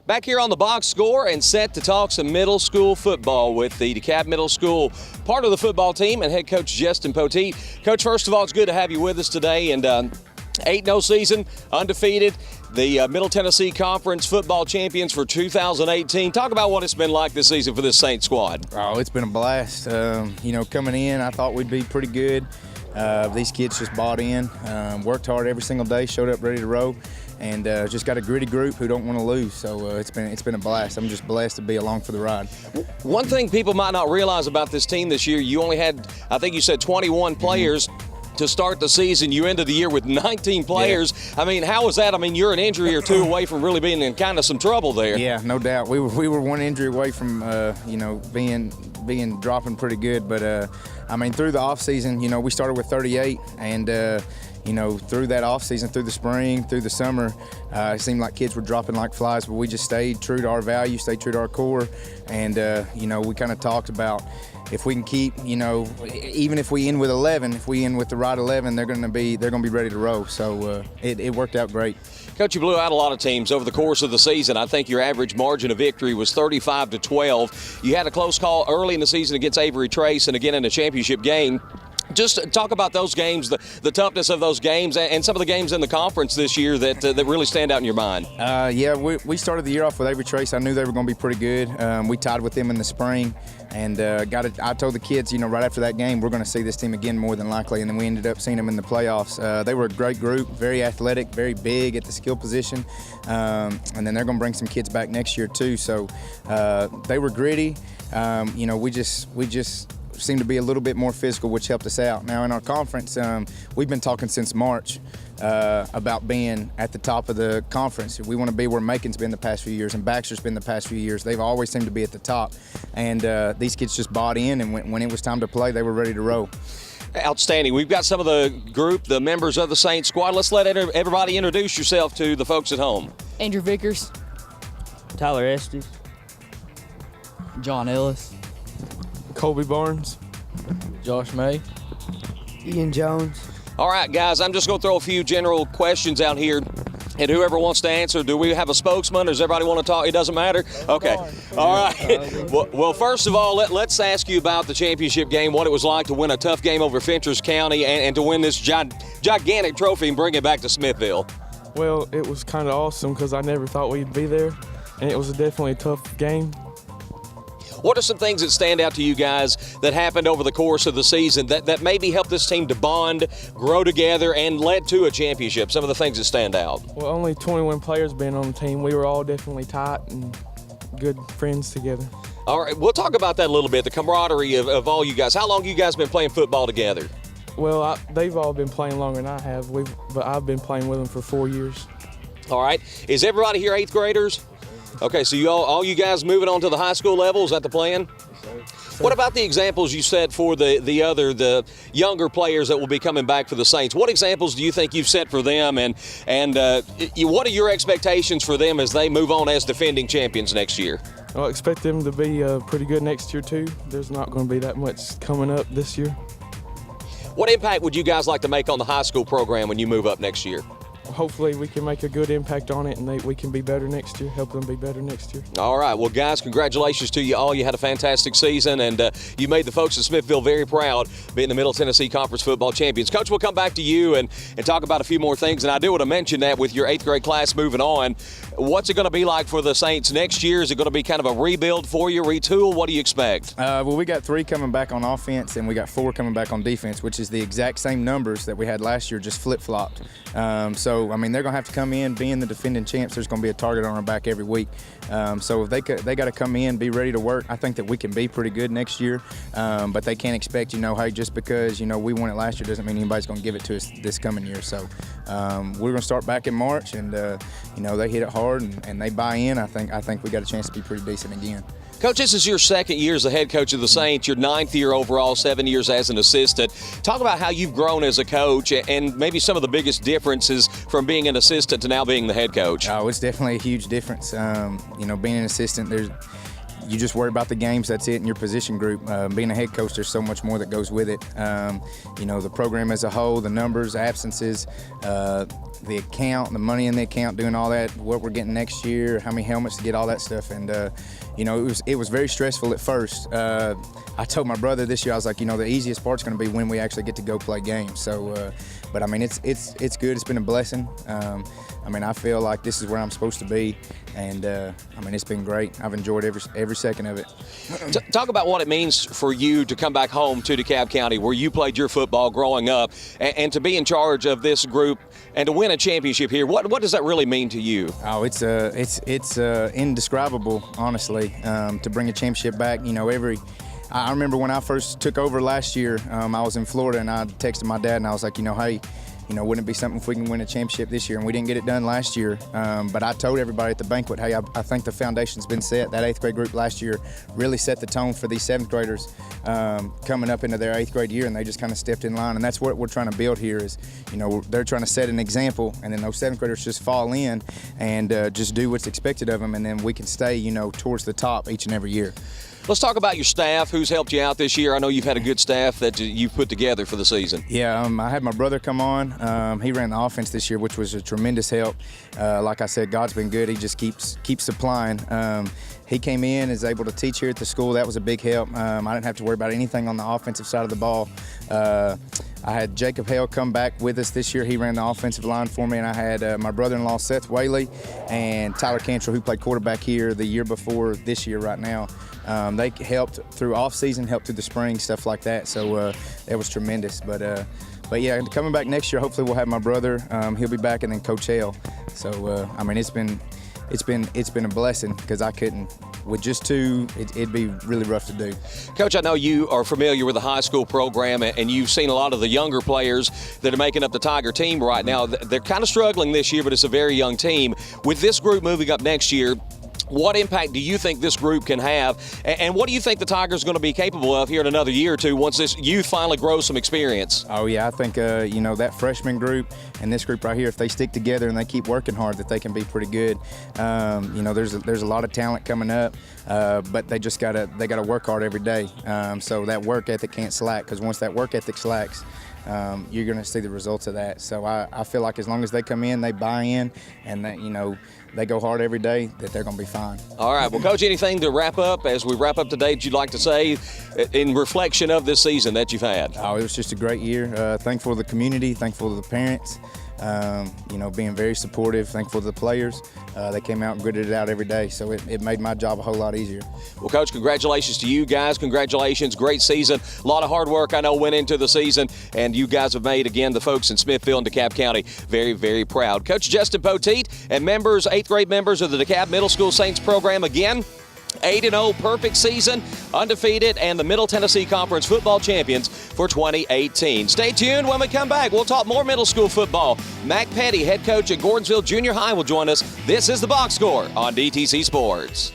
Back here on the box score and set to talk some middle school football with the DeKalb Middle School part of the football team and head coach Justin Poteete. Coach, first of all, it's good to have you with us today. And 8-0 season, undefeated, the Middle Tennessee Conference football champions for 2018. Talk about what it's been like this season for this Saint squad. Oh, it's been a blast. Coming in, I thought we'd be pretty good. These kids just bought in, worked hard every single day, showed up ready to roll, and just got a gritty group who don't want to lose. So it's been a blast. I'm just blessed to be along for the ride. One thing people might not realize about this team this year, you only had, I think you said 21 players to start the season. You ended the year with 19 players. Yeah. I mean, how was that? I mean, you're an injury or two away from really being in kind of some trouble there. Yeah, no doubt. We were one injury away from being dropping pretty good. But through the off season, we started with 38, and through that off season, through the spring, through the summer, it seemed like kids were dropping like flies. But we just stayed true to our values, stayed true to our core, and we kind of talked about, if we can keep, even if we end with 11, if we end with the right 11, they're going to be ready to roll. So it worked out great. Coach, you blew out a lot of teams over the course of the season. I think your average margin of victory was 35-12. You had a close call early in the season against Avery Trace and again in a championship game. Just talk about those games, the toughness of those games, and some of the games in the conference this year that really stand out in your mind. We started the year off with Avery Trace. I knew they were going to be pretty good. We tied with them in the spring, and I told the kids, right after that game, we're going to see this team again more than likely, and then we ended up seeing them in the playoffs. They were a great group, very athletic, very big at the skill position, and then they're going to bring some kids back next year too. So they were gritty. We just seemed to be a little bit more physical, which helped us out. Now in our conference, we've been talking since March about being at the top of the conference. We want to be where Macon's been the past few years and Baxter's been the past few years. They've always seemed to be at the top, and these kids just bought in, and when it was time to play, they were ready to roll. Outstanding. We've got some of the group, the members of the Saint squad. Let's let everybody introduce yourself to the folks at home. Andrew Vickers, Tyler Estes, John Ellis, Colby Barnes, Josh May, Ian Jones. All right, guys, I'm just going to throw a few general questions out here, and whoever wants to answer, do we have a spokesman? Does everybody want to talk? It doesn't matter? Okay. All right. Well, first of all, let's ask you about the championship game, what it was like to win a tough game over Fentress County and to win this gigantic trophy and bring it back to Smithville. Well, it was kind of awesome because I never thought we'd be there, and it was definitely a tough game. What are some things that stand out to you guys that happened over the course of the season that maybe helped this team to bond, grow together, and led to a championship? Some of the things that stand out. Well, only 21 players being on the team. We were all definitely tight and good friends together. All right, we'll talk about that a little bit, the camaraderie of all you guys. How long have you guys been playing football together? Well, they've all been playing longer than I have, but I've been playing with them for 4 years. All right. Is everybody here 8th graders? Okay, so all you guys moving on to the high school level, is that the plan? Yes, sir. What about the examples you set for the younger players that will be coming back for the Saints? What examples do you think you've set for them, and what are your expectations for them as they move on as defending champions next year? I expect them to be pretty good next year too. There's not going to be that much coming up this year. What impact would you guys like to make on the high school program when you move up next year? Hopefully we can make a good impact on it, and we can be better next year, help them be better next year. All right. Well, guys, congratulations to you all. You had a fantastic season, and you made the folks at Smithville very proud being the Middle Tennessee Conference football champions. Coach, we'll come back to you and talk about a few more things, and I do want to mention that with your 8th grade class moving on, what's it going to be like for the Saints next year? Is it going to be kind of a rebuild for you, retool? What do you expect? Well, we got 3 coming back on offense, and we got 4 coming back on defense, which is the exact same numbers that we had last year, just flip-flopped. They're going to have to come in, being the defending champs, there's going to be a target on our back every week. So if they got to come in, be ready to work. I think that we can be pretty good next year, but they can't expect, hey, just because, we won it last year doesn't mean anybody's going to give it to us this coming year. So we're going to start back in March, and, they hit it hard and they buy in. I think we got a chance to be pretty decent again. Coach, this is your 2nd year as the head coach of the Saints, your 9th year overall, 7 years as an assistant. Talk about how you've grown as a coach and maybe some of the biggest differences from being an assistant to now being the head coach. Oh, it's definitely a huge difference. Being an assistant, you just worry about the games. That's it in your position group. Being a head coach, there's so much more that goes with it. The program as a whole, the numbers, absences, the account, the money in the account, doing all that, what we're getting next year, how many helmets to get, all that stuff. And it was very stressful at first. I told my brother this year, I was like, the easiest part's going to be when we actually get to go play games. So, but I mean, it's good. It's been a blessing. I feel like this is where I'm supposed to be, and it's been great. I've enjoyed every second of it. Talk about what it means for you to come back home to DeKalb County, where you played your football growing up, and to be in charge of this group and to win a championship here. What does that really mean to you? Oh, it's indescribable, honestly. To bring a championship back, I remember when I first took over last year, I was in Florida, and I texted my dad, and I was like, hey, wouldn't it be something if we can win a championship this year? And we didn't get it done last year. But I told everybody at the banquet, hey, I think the foundation's been set. That 8th grade group last year really set the tone for these 7th graders coming up into their 8th grade year, and they just kind of stepped in line. And that's what we're trying to build here is, they're trying to set an example, and then those 7th graders just fall in and just do what's expected of them, and then we can stay, towards the top each and every year. Let's talk about your staff. Who's helped you out this year? I know you've had a good staff that you've put together for the season. Yeah, I had my brother come on. He ran the offense this year, which was a tremendous help. Like I said, God's been good. He just keeps supplying. He came in, is able to teach here at the school. That was a big help. I didn't have to worry about anything on the offensive side of the ball. I had Jacob Hale come back with us this year. He ran the offensive line for me, and I had my brother-in-law Seth Whaley and Tyler Cantrell, who played quarterback here the year before this year right now. They helped through off-season, helped through the spring, stuff like that. So it was tremendous. But yeah, coming back next year, hopefully we'll have my brother. He'll be back, and then Coach Hale. So it's been a blessing because I couldn't. With just two, it'd be really rough to do. Coach, I know you are familiar with the high school program, and you've seen a lot of the younger players that are making up the Tiger team right now. They're kind of struggling this year, but it's a very young team. With this group moving up next year, what impact do you think this group can have, and what do you think the Tigers are going to be capable of here in another year or two once this youth finally grows some experience? Oh yeah, I think that freshman group and this group right here, if they stick together and they keep working hard, that they can be pretty good. There's a lot of talent coming up, but they gotta work hard every day. So that work ethic can't slack, because once that work ethic slacks, you're going to see the results of that. So I feel like as long as they come in, they buy in, and that they go hard every day, that they're going to be fine. All right. Well, Coach, anything to wrap up as we wrap up today that you'd like to say in reflection of this season that you've had? Oh, it was just a great year. Thankful to the community, thankful to the parents. Being very supportive, thankful to the players. They came out and gritted it out every day, so it made my job a whole lot easier. Well, Coach, congratulations to you guys. Congratulations. Great season. A lot of hard work, I know, went into the season, and you guys have made, again, the folks in Smithfield and DeKalb County very, very proud. Coach Justin Poteete and 8th grade members of the DeKalb Middle School Saints program, again, 8-0, perfect season, undefeated, and the Middle Tennessee Conference football champions for 2018. Stay tuned. When we come back, we'll talk more middle school football. Mac Petty, head coach at Gordonsville Junior High, will join us. This is the Box Score on DTC Sports.